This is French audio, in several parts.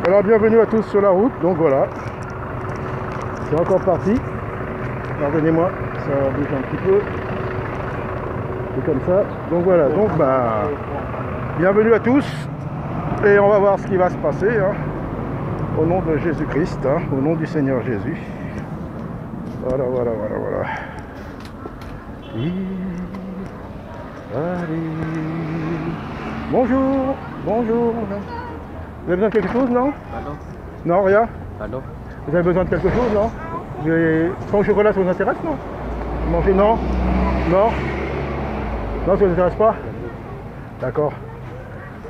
Alors bienvenue à tous sur la route, donc voilà, c'est encore parti, pardonnez-moi, ça bouge un petit peu, c'est comme ça, donc voilà, donc bienvenue à tous, et on va voir ce qui va se passer, hein, au nom de Jésus-Christ, hein, au nom du Seigneur Jésus, voilà. Allez. Bonjour. Vous avez besoin de quelque chose, non? Non, rien? Vous avez besoin de quelque chose, non? Pain au chocolat, ça vous intéresse, non? Manger, non? Non, ça vous intéresse pas? D'accord.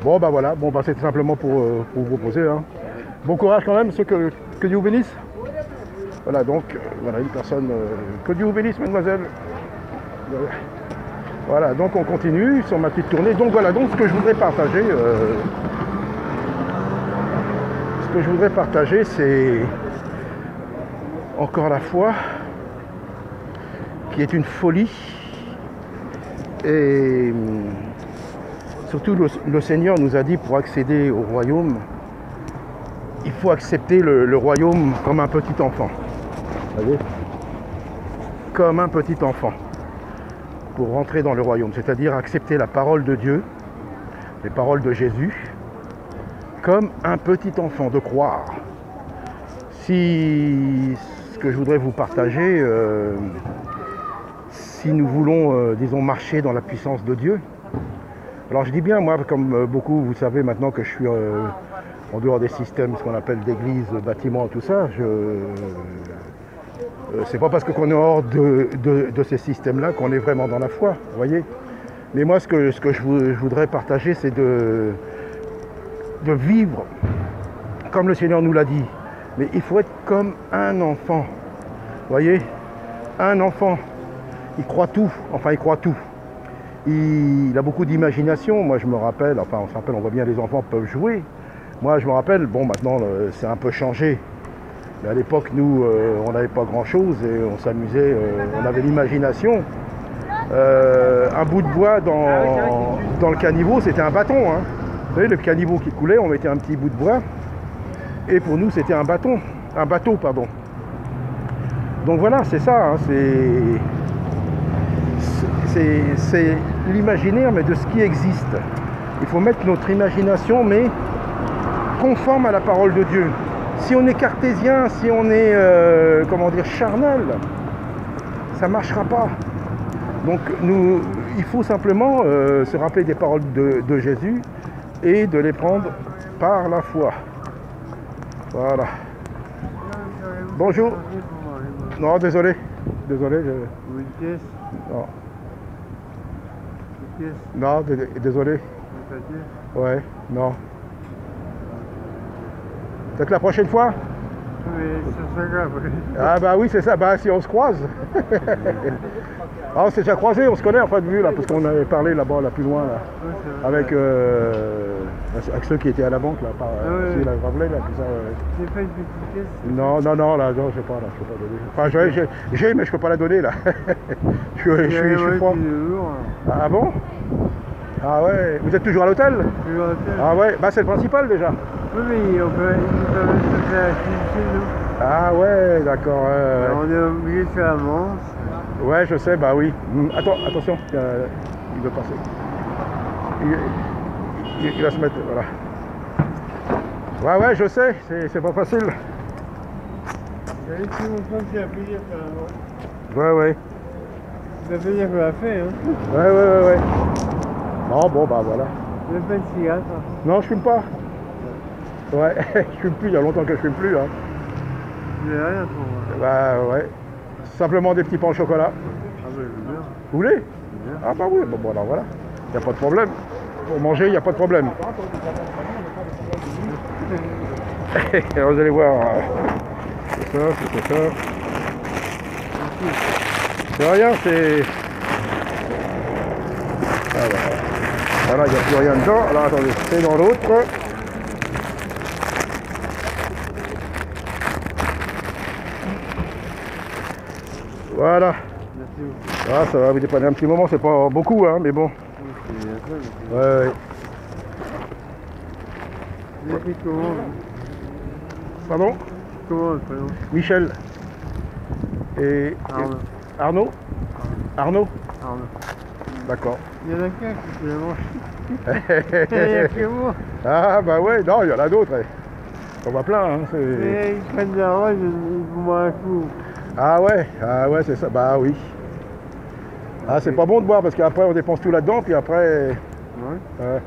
Bon, voilà, c'était simplement pour vous proposer, hein. Bon courage quand même, que Dieu vous bénisse. Voilà, donc, voilà, une personne, que Dieu vous bénisse, mademoiselle. Voilà, donc on continue sur ma petite tournée. Donc voilà, donc ce que je voudrais partager, c'est encore la foi, qui est une folie. Et surtout, le Seigneur nous a dit, pour accéder au royaume, il faut accepter le royaume comme un petit enfant. Vous voyez ? Comme un petit enfant. Pour rentrer dans le royaume, c'est-à-dire accepter la parole de Dieu, les paroles de Jésus, comme un petit enfant, de croire. Ce que je voudrais vous partager, si nous voulons, disons, marcher dans la puissance de Dieu, alors je dis bien, moi, comme beaucoup, vous savez maintenant que je suis en dehors des systèmes, ce qu'on appelle d'église, bâtiments, tout ça, c'est pas parce qu'on est hors de ces systèmes-là qu'on est vraiment dans la foi, vous voyez. Mais moi, ce que je voudrais partager, c'est de vivre comme le Seigneur nous l'a dit. Mais il faut être comme un enfant, vous voyez. Un enfant, il croit tout, Il a beaucoup d'imagination. Moi, je me rappelle, on voit bien les enfants peuvent jouer. Moi, je me rappelle, maintenant, c'est un peu changé. Mais à l'époque, nous, on n'avait pas grand-chose et on s'amusait, on avait l'imagination. Un bout de bois dans le caniveau, c'était un bâton. Hein. Vous savez, le caniveau qui coulait, on mettait un petit bout de bois. Et pour nous, c'était un bateau. Donc voilà, c'est ça. Hein, c'est l'imaginaire, mais de ce qui existe. Il faut mettre notre imagination, mais conforme à la parole de Dieu. Si on est cartésien, si on est, charnel, ça ne marchera pas. Donc il faut simplement se rappeler des paroles de Jésus et de les prendre par la foi. Voilà. Bonjour. Non, désolé. Non. Non, désolé. Ouais, non. Peut-être la prochaine fois? Oui, c'est ça grave. Ah oui, c'est ça, si on se croise. On s'est déjà croisés, on se connaît en fait de vue là, parce qu'on avait parlé là-bas, là plus loin, là, avec ceux qui étaient à la banque, là, par la Gravelay, là, tout ça. J'ai pas une petite pièce? Non, je sais pas donner. Enfin, j'ai, mais je peux pas la donner, là. je suis froid. Ah bon? Ah ouais, vous êtes toujours à l'hôtel? Toujours à l'hôtel. Ah ouais, c'est le principal déjà. Oui, mais ils nous permettent de faire chez nous. Ah ouais, d'accord. On est obligé de faire la manche. Ouais, je sais, oui. Attention, il veut passer. Il va se mettre, voilà. Ouais, je sais, c'est pas facile. Il y a ici mon frère qui a payé à faire la manche. Ouais. Il a payé pour la faire, hein. Ouais. Non, voilà. Vous n'avez pas de cigare, ça? Non, je fume pas. Ouais, je fume plus, il y a longtemps que je fume plus, hein. Vous n'avez rien pour moi? Ouais. Simplement des petits pains au chocolat. Ah je veux bien. Vous voulez? Ah oui, alors voilà. Il n'y a pas de problème. Pour manger, il n'y a pas de problème. Alors vous allez voir. C'est ça. C'est rien, c'est... Voilà, il n'y a plus rien dedans. Alors attendez, c'est dans l'autre. Voilà. Merci beaucoup. Ah, ça va vous dépanner un petit moment, c'est pas beaucoup, hein, mais bon. Ouais, ouais. Il a fait comment? Pardon? Comment le prénom? Michel. Et Arnaud. Arnaud? Arnaud? Arnaud. D'accord. Il y en a qu'un qui peut manger. Il n'y a que moi. Ah bah ouais, non, il y en a d'autres. On voit plein. Hein, Et ils prennent de la roche, ils font boire un coup. ah ouais, c'est ça. Bah oui. Ah, c'est pas bon de boire parce qu'après on dépense tout là-dedans, puis après. Ouais.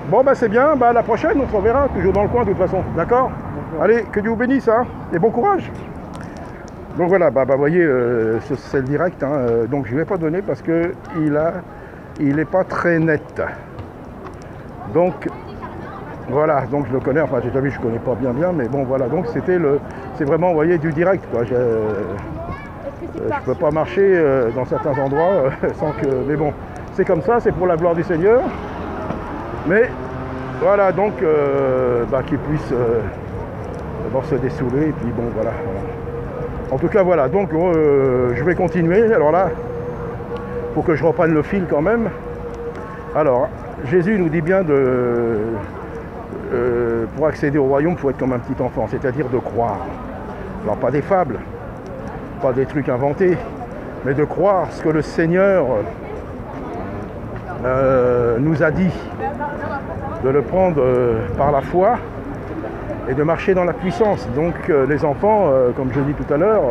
Bon bah c'est bien, bah à la prochaine, on se reverra, toujours dans le coin de toute façon, d'accord? Allez, que Dieu vous bénisse, hein, et bon courage. Donc voilà, bah vous voyez, c'est le direct, hein, donc je ne vais pas donner parce que il est pas très net. Donc voilà, donc je le connais, enfin j'ai déjà vu, je connais pas bien, mais bon voilà, donc c'est vraiment, vous voyez, du direct, quoi. Je peux pas marcher dans certains endroits sans que, mais bon, c'est comme ça, c'est pour la gloire du Seigneur. Mais voilà, donc qu'ils puissent d'abord se dessouler, et puis bon, voilà. En tout cas, voilà, donc je vais continuer. Alors là, il faut que je reprenne le fil quand même. Alors, Jésus nous dit bien pour accéder au royaume, il faut être comme un petit enfant, c'est-à-dire de croire. Alors, pas des fables, pas des trucs inventés, mais de croire ce que le Seigneur nous a dit, de le prendre par la foi et de marcher dans la puissance. Donc les enfants, comme je dis tout à l'heure,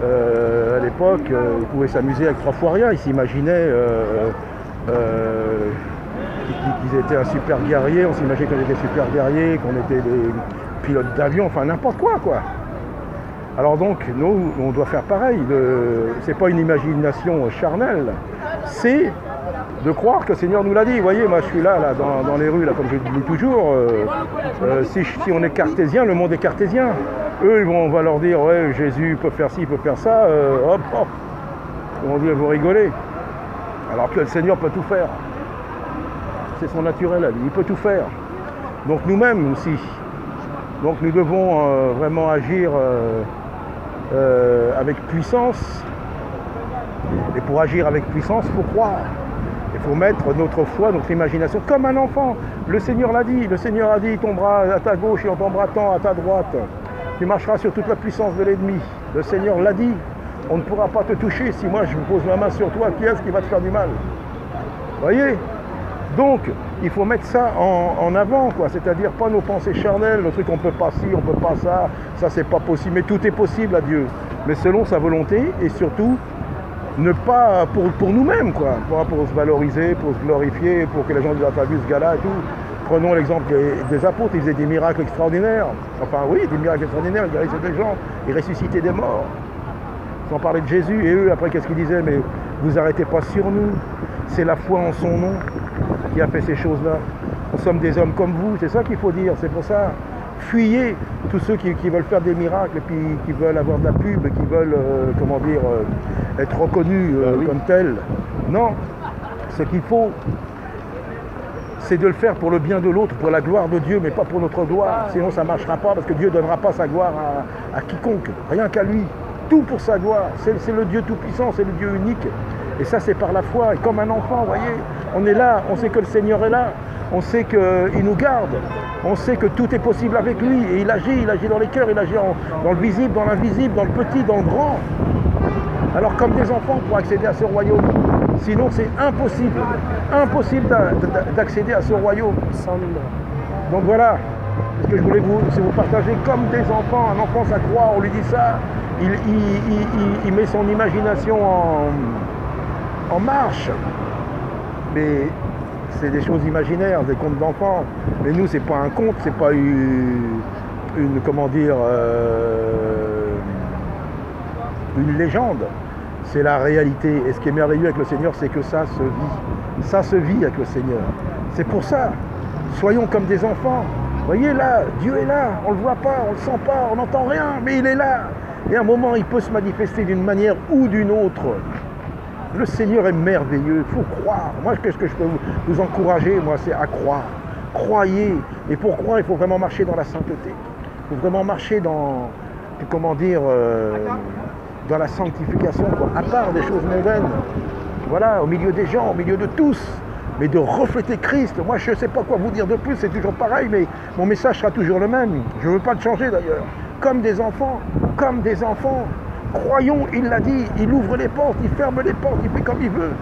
à l'époque, ils pouvaient s'amuser avec 3 fois rien. Ils s'imaginaient qu'ils étaient un super guerrier, on s'imaginait qu'on était super guerriers, qu'on était des pilotes d'avion, enfin n'importe quoi. Alors donc, nous, on doit faire pareil. C'est pas une imagination charnelle, c'est de croire que le Seigneur nous l'a dit. Vous voyez, moi je suis là dans les rues, là, comme je le dis toujours, si on est cartésien, le monde est cartésien. Eux, on va leur dire, ouais, Jésus peut faire ci, peut faire ça, hop, on dit, vous rigolez. Alors que le Seigneur peut tout faire. C'est son naturel à lui, il peut tout faire. Donc nous-mêmes aussi. Donc nous devons vraiment agir avec puissance. Et pour agir avec puissance, il faut croire. Il faut mettre notre foi, notre imagination, comme un enfant. Le Seigneur l'a dit. Le Seigneur a dit, ton bras à ta gauche et ton bras tant à ta droite. Tu marcheras sur toute la puissance de l'ennemi. Le Seigneur l'a dit. On ne pourra pas te toucher si moi je pose ma main sur toi. Qui est-ce qui va te faire du mal? Voyez? Donc, il faut mettre ça en avant, quoi. C'est-à-dire pas nos pensées charnelles, le truc on peut pas ci, on peut pas ça c'est pas possible. Mais tout est possible à Dieu. Mais selon sa volonté et surtout, ne pas pour nous-mêmes, quoi, pas pour se valoriser, pour se glorifier, pour que les gens disent, ah, t'as vu ce gars-là et tout. Prenons l'exemple des apôtres, ils faisaient des miracles extraordinaires. Enfin oui, des miracles extraordinaires, ils guérissaient des gens, ils ressuscitaient des morts. Sans parler de Jésus, et eux, après, qu'est-ce qu'ils disaient? Mais vous arrêtez pas sur nous, c'est la foi en son nom qui a fait ces choses-là. Nous sommes des hommes comme vous, c'est ça qu'il faut dire, c'est pour ça. Fuyez tous ceux qui veulent faire des miracles, et puis qui veulent avoir de la pub, qui veulent, être reconnus comme tels. Non, ce qu'il faut, c'est de le faire pour le bien de l'autre, pour la gloire de Dieu, mais pas pour notre gloire. Sinon ça ne marchera pas, parce que Dieu ne donnera pas sa gloire à quiconque, rien qu'à lui. Tout pour sa gloire. C'est le Dieu tout-puissant, c'est le Dieu unique. Et ça, c'est par la foi. Et comme un enfant, vous voyez, on est là, on sait que le Seigneur est là, on sait qu'il nous garde, on sait que tout est possible avec lui. Et il agit dans les cœurs, il agit dans le visible, dans l'invisible, dans le petit, dans le grand. Alors comme des enfants pour accéder à ce royaume. Sinon, c'est impossible. Impossible d'accéder à ce royaume. Donc voilà, ce que je voulais vous partager comme des enfants. Un enfant, ça croit, on lui dit ça, il met son imagination en marche. Mais c'est des choses imaginaires, des contes d'enfants. Mais nous, c'est pas un conte, c'est pas une légende. C'est la réalité. Et ce qui est merveilleux avec le Seigneur, c'est que ça se vit. Ça se vit avec le Seigneur. C'est pour ça. Soyons comme des enfants. Voyez là, Dieu est là. On ne le voit pas, on ne le sent pas, on n'entend rien, mais il est là. Et à un moment, il peut se manifester d'une manière ou d'une autre. Le Seigneur est merveilleux, il faut croire. Moi, qu'est-ce que je peux vous encourager, moi, c'est à croire. Croyez. Et pour croire, il faut vraiment marcher dans la sainteté. Il faut vraiment marcher dans, dans la sanctification, quoi. À part des choses mondaines. voilà, au milieu des gens, au milieu de tous, mais de refléter Christ. Moi, je ne sais pas quoi vous dire de plus, c'est toujours pareil, mais mon message sera toujours le même. Je ne veux pas le changer d'ailleurs. Comme des enfants, croyons, il l'a dit, il ouvre les portes, il ferme les portes, il fait comme il veut.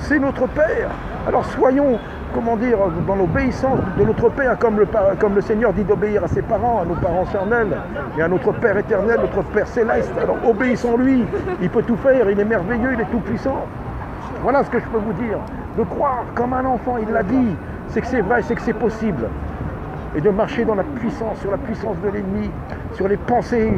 C'est notre Père. Alors soyons, comment dire, dans l'obéissance de notre Père, comme le Seigneur dit d'obéir à ses parents, à nos parents charnels, et à notre Père éternel, notre Père céleste. Alors obéissons-lui, il peut tout faire, il est merveilleux, il est tout puissant. Voilà ce que je peux vous dire. De croire comme un enfant, il l'a dit, c'est que c'est vrai, c'est que c'est possible. Et de marcher dans la puissance, sur la puissance de l'ennemi, sur les pensées,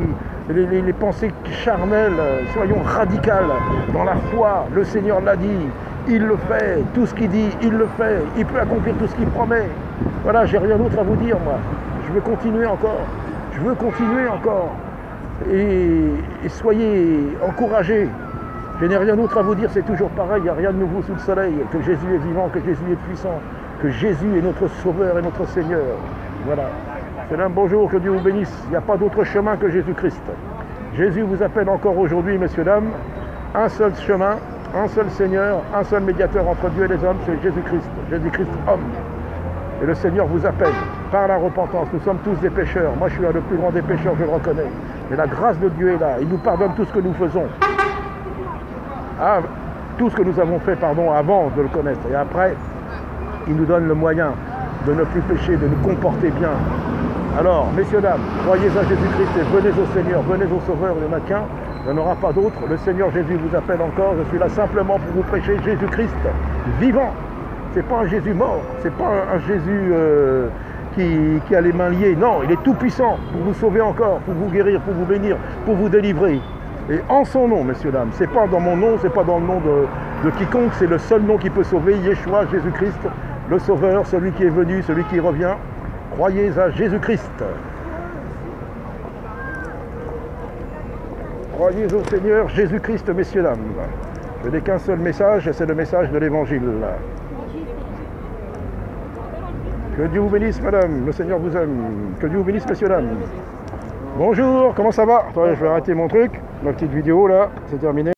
les pensées charnelles, soyons radicales dans la foi. Le Seigneur l'a dit, il le fait, tout ce qu'il dit, il le fait, il peut accomplir tout ce qu'il promet. Voilà, j'ai rien d'autre à vous dire, moi. Je veux continuer encore, et soyez encouragés. Je n'ai rien d'autre à vous dire, c'est toujours pareil, il n'y a rien de nouveau sous le soleil, que Jésus est vivant, que Jésus est puissant, que Jésus est notre Sauveur et notre Seigneur. Voilà. C'est un bonjour, que Dieu vous bénisse. Il n'y a pas d'autre chemin que Jésus-Christ. Jésus vous appelle encore aujourd'hui, messieurs, dames. Un seul chemin, un seul Seigneur, un seul médiateur entre Dieu et les hommes, c'est Jésus-Christ. Jésus-Christ homme. Et le Seigneur vous appelle par la repentance. Nous sommes tous des pécheurs. Moi, je suis le plus grand des pécheurs, je le reconnais. Mais la grâce de Dieu est là. Il nous pardonne tout ce que nous faisons. Ah, tout ce que nous avons fait, avant de le connaître. Et après, il nous donne le moyen de ne plus pécher, de nous comporter bien. Alors, messieurs, dames, croyez à Jésus-Christ et venez au Seigneur, venez au Sauveur, il n'y en a qu'un, il n'y en aura pas d'autre. Le Seigneur Jésus vous appelle encore, je suis là simplement pour vous prêcher Jésus-Christ vivant. Ce n'est pas un Jésus mort, ce n'est pas un Jésus qui a les mains liées. Non, il est tout puissant pour vous sauver encore, pour vous guérir, pour vous bénir, pour vous délivrer. Et en son nom, messieurs, dames, c'est pas dans mon nom, c'est pas dans le nom de quiconque, c'est le seul nom qui peut sauver, Yeshua, Jésus-Christ, le Sauveur, celui qui est venu, celui qui revient. Croyez à Jésus-Christ. Croyez au Seigneur Jésus-Christ, messieurs, dames. Je n'ai qu'un seul message, et c'est le message de l'Évangile. Que Dieu vous bénisse, madame, le Seigneur vous aime. Que Dieu vous bénisse, messieurs, dames. Bonjour, comment ça va? Attendez, je vais arrêter mon truc, ma petite vidéo là, c'est terminé.